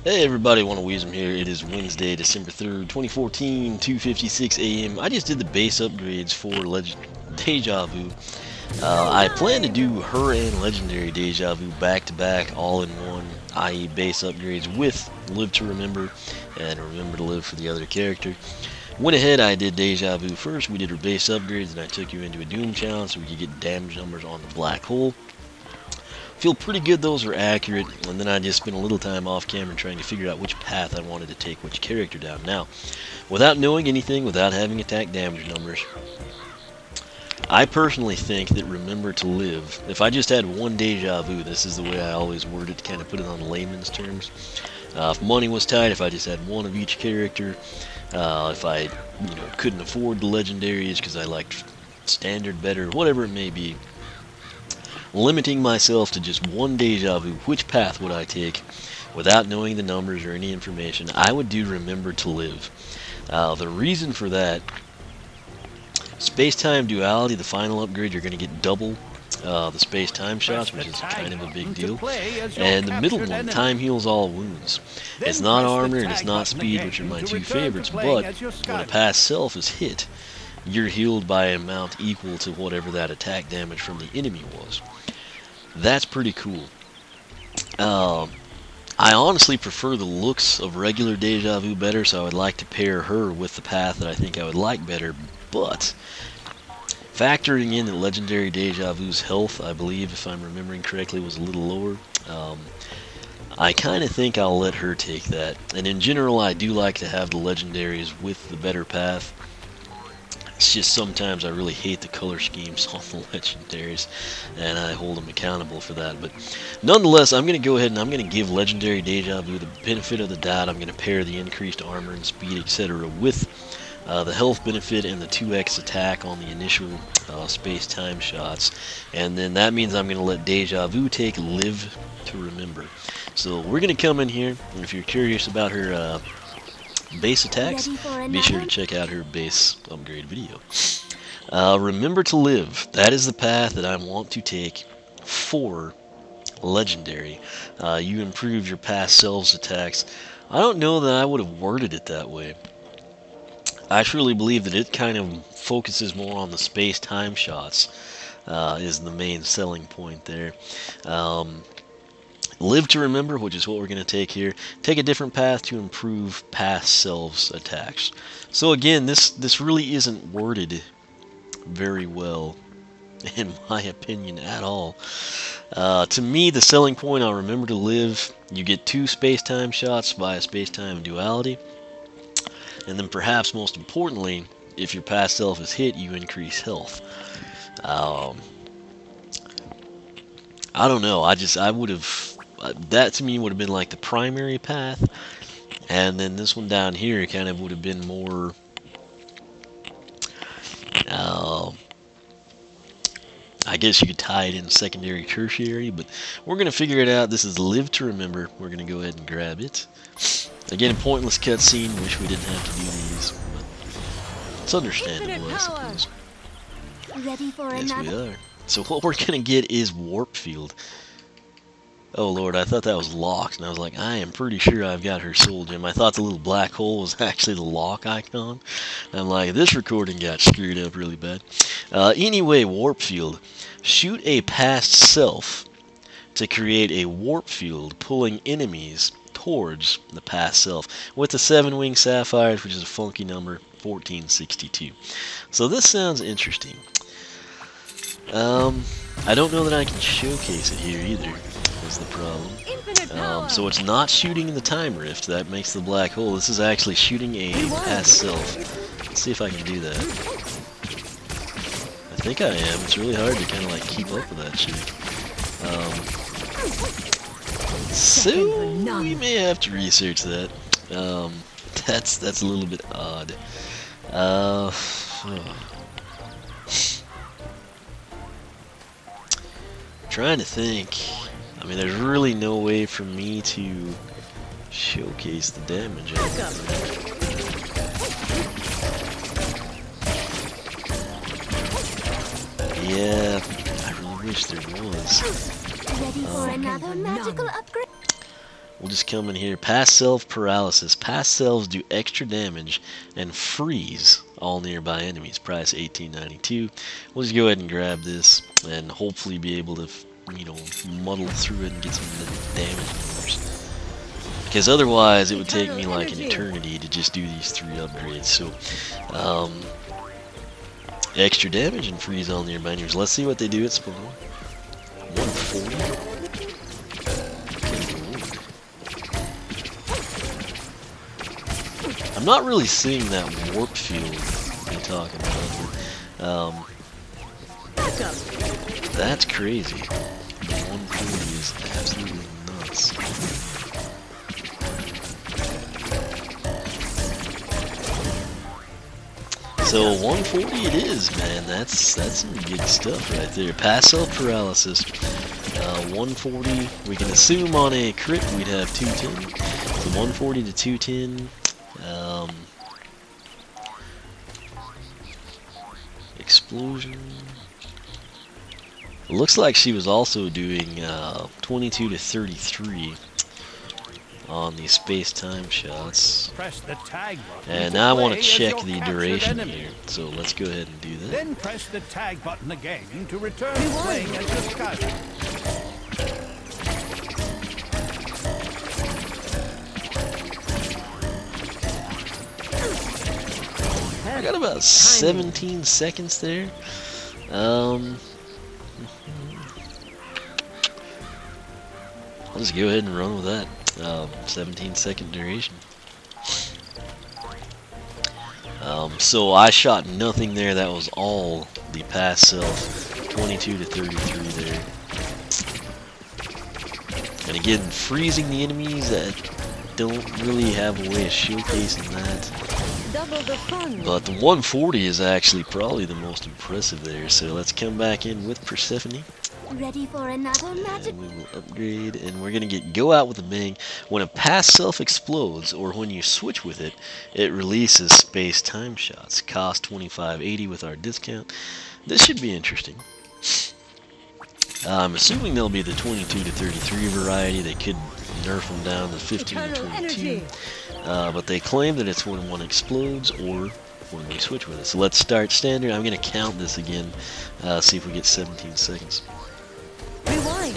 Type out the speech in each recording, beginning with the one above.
Hey everybody, Weezem here. It is Wednesday, December 3rd, 2014, 2:56 a.m. I just did the base upgrades for Deja Vu. I plan to do her and Legendary Deja Vu back to back, all in one, i.e. base upgrades with Live to Remember and Remember to Live for the other character. Went ahead, I did Deja Vu first, we did her base upgrades, and I took you into a Doom challenge so we could get damage numbers on the black hole. Feel pretty good those are accurate, and then I just spent a little time off camera trying to figure out which path I wanted to take which character down. Now, without knowing anything, without having attack damage numbers, I personally think that Remember to Live, if I just had one Deja Vu, this is the way I always word it to kind of put it on layman's terms. If money was tight, if I just had one of each character, if I couldn't afford the legendaries because I liked standard better, whatever it may be, limiting myself to just one Deja Vu, which path would I take without knowing the numbers or any information? I would do Remember to Live. The reason for that, space-time duality, the final upgrade, you're going to get double the space-time shots, which is kind of a big deal. And the middle one, time heals all wounds. It's not armor and it's not speed, which are my two favorites, but when a past self is hit, you're healed by an amount equal to whatever that attack damage from the enemy was. That's pretty cool. I honestly prefer the looks of regular Deja Vu better, so I would like to pair her with the path that I think I would like better, but factoring in that Legendary Deja Vu's health, I believe, if I'm remembering correctly, was a little lower, I kind of think I'll let her take that. And in general, I do like to have the Legendaries with the better path. It's just sometimes I really hate the color schemes on the legendaries, and I hold them accountable for that. But nonetheless, I'm going to go ahead and I'm going to give Legendary Deja Vu the benefit of the doubt. I'm going to pair the increased armor and speed, etc. with the health benefit and the 2x attack on the initial space-time shots. And then that means I'm going to let Deja Vu take Live to Remember. So we're going to come in here, and if you're curious about her base attacks, be sure to check out her base upgrade video. Remember to Live. That is the path that I want to take for Legendary. You improve your past selves attacks. I don't know that I would have worded it that way. I truly believe that it kind of focuses more on the space-time shots is the main selling point there. Live to Remember, which is what we're going to take here. Take a different path to improve past selves attacks. So again, this really isn't worded very well, in my opinion, at all. To me, the selling point on Remember to Live, you get 2 space-time shots via space-time duality. And then perhaps most importantly, if your past self is hit, you increase health. I don't know. I would have... that to me would have been like the primary path, and then this one down here kind of would have been more I guess you could tie it in secondary, tertiary, but we're going to figure it out. This is Live to Remember. We're going to go ahead and grab it. Again, pointless cutscene. Wish we didn't have to do these, but it's understandable, I suppose. Ready for Yes, we another? are. So what we're going to get is Warp Field. Oh lord, I thought that was locked, and I was like, I am pretty sure I've got her soul gem. I thought the little black hole was actually the lock icon. I'm like, this recording got screwed up really bad. Anyway, Warp Field. Shoot a past self to create a warp field, pulling enemies towards the past self, with the 7-wing sapphires, which is a funky number, 1462. So this sounds interesting. I don't know that I can showcase it here either. Is the problem. So it's not shooting in the time rift that makes the black hole. This is actually shooting a past self. Let's see if I can do that. I think I am. It's really hard to kind of like keep up with that shit. So we may have to research that. That's a little bit odd. Trying to think. I mean, there's really no way for me to showcase the damage. Yeah, I really wish there was. Ready for another magical upgrade? We'll just come in here. Past self paralysis. Past selves do extra damage and freeze all nearby enemies. Price $18.92. We'll just go ahead and grab this and hopefully be able to, muddle through it and get some of the damage numbers. Because otherwise it would take me like an eternity to just do these 3 upgrades. So, extra damage and freeze all nearby enemies. Let's see what they do at spawn. 140. I'm not really seeing that warp field you're talking about. That's crazy. The 140 is absolutely nuts. So 140 it is, man. That's some good stuff right there. Pass self paralysis. 140. We can assume on a crit we'd have 210. So 140 to 210. Explosion. It looks like she was also doing 22 to 33 on the space-time shots. Press the tag button. And now I want to check the duration here. So let's go ahead and do that. Then press the tag button again to return to playing as the Skylanders. I got about 17 seconds there. I'll just go ahead and run with that. 17-second duration. So I shot nothing there. That was all the pass self. 22 to 33 there. And again, freezing the enemies that don't really have a way of showcasing that. Double the fun. But the 140 is actually probably the most impressive there. So let's come back in with Persephone. Ready for another magic? And we will upgrade, and we're going to go out with a bang. When a past self explodes, or when you switch with it, it releases space-time shots. Cost $25.80 with our discount. This should be interesting. I'm assuming they'll be the 22 to 33 variety. They could nerf them down to 15 to 22. But they claim that it's when one explodes or when we switch with it. So let's start standard. I'm going to count this again. See if we get 17 seconds. Rewind.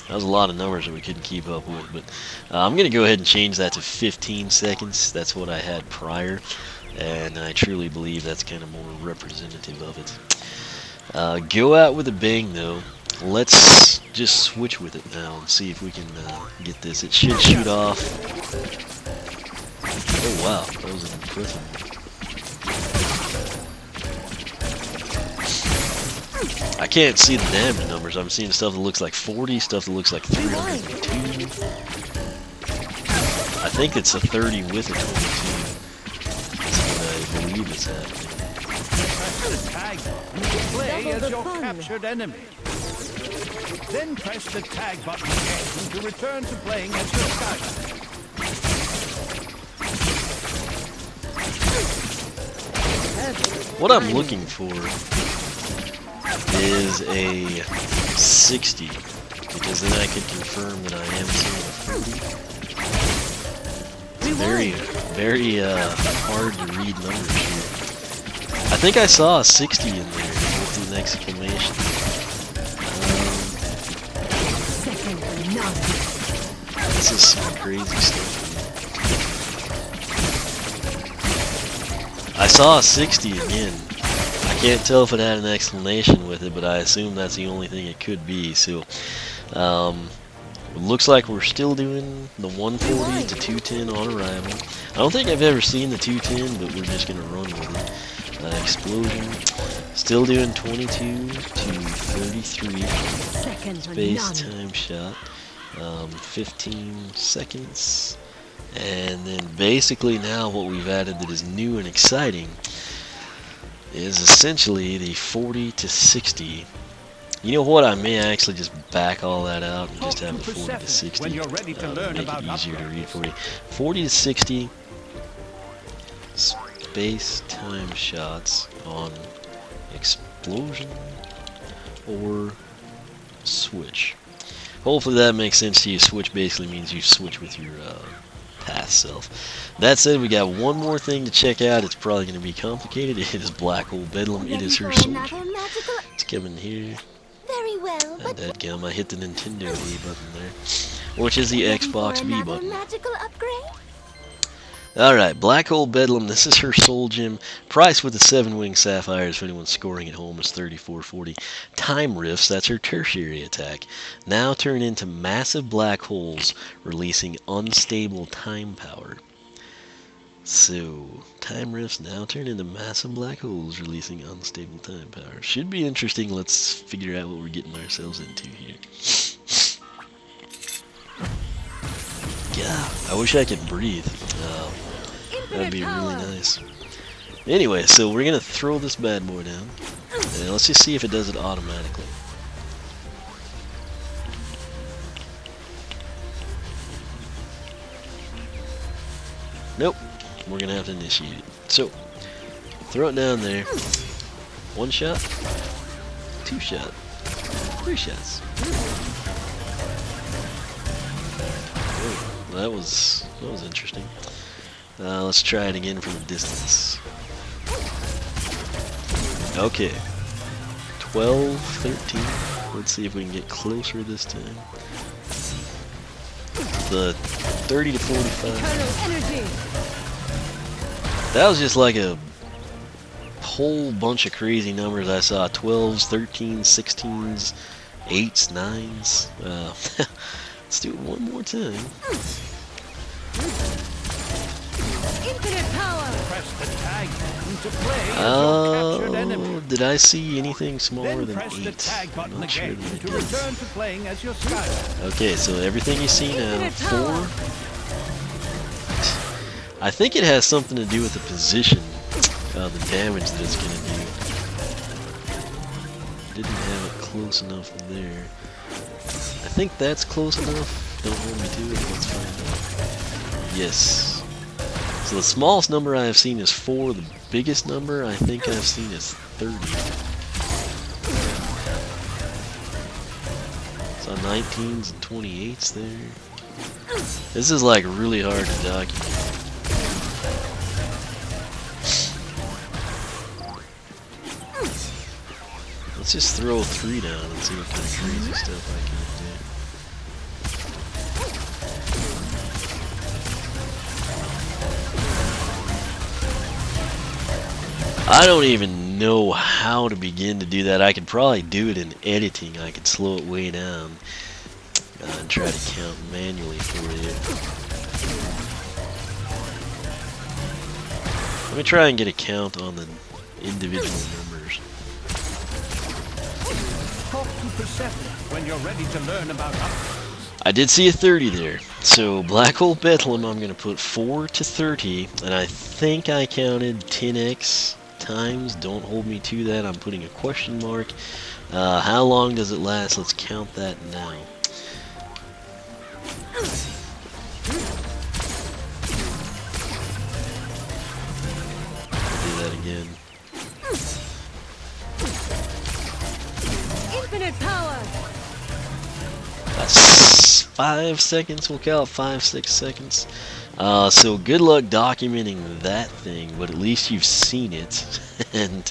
That was a lot of numbers that we couldn't keep up with, but I'm going to go ahead and change that to 15 seconds. That's what I had prior, and I truly believe that's kind of more representative of it. Go out with a bang, though. Let's just switch with it now and see if we can get this. It should shoot off. Oh wow, that was an impressive one. I can't see the damage numbers. I'm seeing stuff that looks like 40, stuff that looks like 302. I think it's a 30 with a 22. That's what I believe is happening. Press the tag button to play as your captured enemy. Then press the tag button again to return to playing as your Skylanders. What I'm looking for is a 60, because then I can confirm that I am seeing a 40. It's very hard to read numbers here. I think I saw a 60 in there with an exclamation. This is some crazy stuff. I saw a 60 again. I can't tell if it had an explanation with it, but I assume that's the only thing it could be. So, it looks like we're still doing the 140 to 210 on arrival. I don't think I've ever seen the 210, but we're just going to run with it. Explosion. Still doing 22 to 33. Space time shot. 15 seconds. And then basically now what we've added that is new and exciting is essentially the 40 to 60. You know what? I may actually just back all that out and just have the 40 to 60. When you're ready to learn make about it easier to read for you. 40 to 60. base time shots on explosion or switch. Hopefully that makes sense to you. Switch basically means you switch with your path self. That said, we got one more thing to check out. It's probably going to be complicated. It is Black Hole Bedlam. It is her soldier. Let's come in here. Very well, And but dadgum, I hit the Nintendo A button there, which is the Xbox B button. magical upgrade? Alright, Black Hole Bedlam, this is her soul gem. Price with the 7-wing sapphires, if anyone's scoring at home, is $34.40. Time Rifts, that's her tertiary attack. Now turn into massive black holes, releasing unstable time power. So, Time Rifts now turn into massive black holes, releasing unstable time power. Should be interesting. Let's figure out what we're getting ourselves into here. Yeah, I wish I could breathe. That'd be really nice. Anyway, so we're gonna throw this bad boy down, and let's just see if it does it automatically. Nope, we're gonna have to initiate it. So, throw it down there. 1 shot, 2 shot, 3 shots. Oh, that was interesting. Let's try it again from a distance. Okay. 12, 13. Let's see if we can get closer this time. The 30 to 45. That was just like a whole bunch of crazy numbers I saw. 12s, 13s, 16s, 8s, 9s. Let's do it one more time. Infinite power! Press the tag button to play as your captured enemy. Did I see anything smaller Then than press the 8? tag I'm button not sure again that I to did. return to playing as your Skylanders. Okay, so everything you see now, Infinite 4. power. I think it has something to do with the position, the damage that it's going to do. Didn't have it close enough there. I think that's close enough. Don't hold me to it, let's find out. Yes. So the smallest number I have seen is 4. The biggest number I think I've seen is 30. So 19s and 28s there. This is like really hard to document. Let's just throw 3 down and see what kind of crazy stuff I can do. I don't even know how to begin to do that. I could probably do it in editing. I could slow it way down and try to count manually for you. Let me try and get a count on the individual numbers. Talk to Persephone when you're ready to learn about upgrades. I did see a 30 there. So Black Hole Bedlam, I'm going to put 4 to 30, and I think I counted 10x times. Don't hold me to that. I'm putting a question mark. How long does it last? Let's count that now. Do that again. Infinite power! That's 5 seconds. We'll count 5-6 seconds. So good luck documenting that thing, but at least you've seen it. And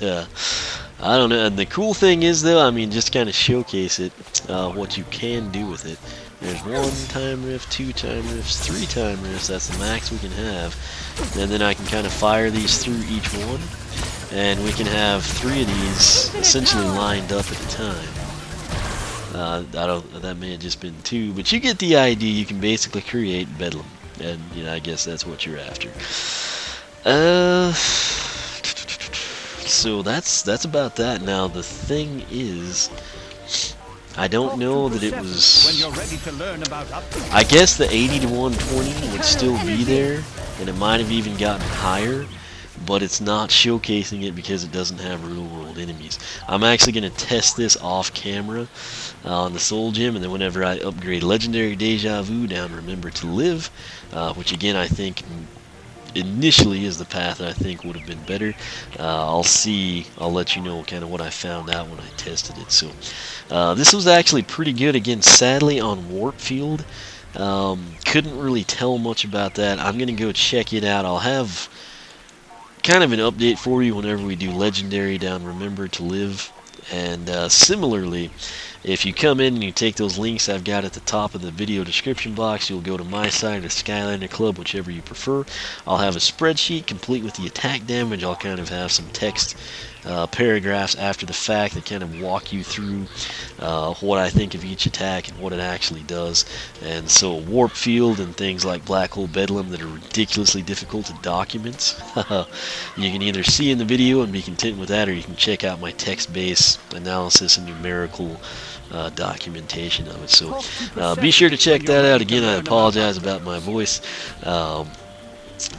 I don't know. And the cool thing is, though, I mean, just kind of showcase it, what you can do with it. There's 1 time rift, 2 time rifts, 3 time rifts. That's the max we can have. And then I can kind of fire these through each one, and we can have 3 of these essentially lined up at a time. That may have just been 2, but you get the idea. You can basically create Bedlam, and you know, I guess that's what you're after. So that's about that. Now the thing is, I don't know that it was. When you're ready to learn about upgrades. I guess the 80 to 120 would still be there, and it might have even gotten higher, but it's not showcasing it because it doesn't have real-world enemies. I'm actually going to test this off-camera on the Soul Gem, and then whenever I upgrade Legendary Deja Vu down Remember to Live, which again I think initially is the path that I think would have been better. I'll let you know kind of what I found out when I tested it. So this was actually pretty good. Again, sadly on Warp Field, couldn't really tell much about that. I'm gonna go check it out. I'll have kind of an update for you whenever we do Legendary down Remember to Live. And similarly, if you come in and you take those links I've got at the top of the video description box, you'll go to my side or Skylander Club, whichever you prefer. I'll have a spreadsheet complete with the attack damage. I'll kind of have some text paragraphs after the fact that kind of walk you through what I think of each attack and what it actually does. And so Warp Field and things like Black Hole Bedlam that are ridiculously difficult to document, you can either see in the video and be content with that, or you can check out my text-based analysis and numerical documentation of it. So be sure to check that out. Again, I apologize about my voice.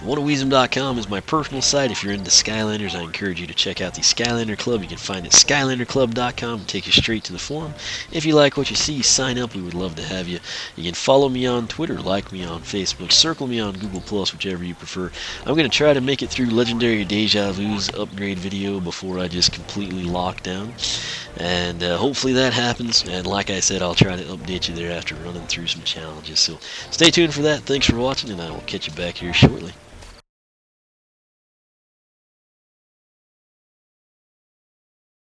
OneOfWeezem.com is my personal site. If you're into Skylanders, I encourage you to check out the Skylander Club. You can find it at SkylanderClub.com and take you straight to the forum. If you like what you see, sign up. We would love to have you. You can follow me on Twitter, like me on Facebook, circle me on Google+, whichever you prefer. I'm going to try to make it through Legendary Deja Vu's upgrade video before I just completely lock down. And hopefully that happens. And like I said, I'll try to update you there after running through some challenges. So stay tuned for that. Thanks for watching, and I will catch you back here shortly.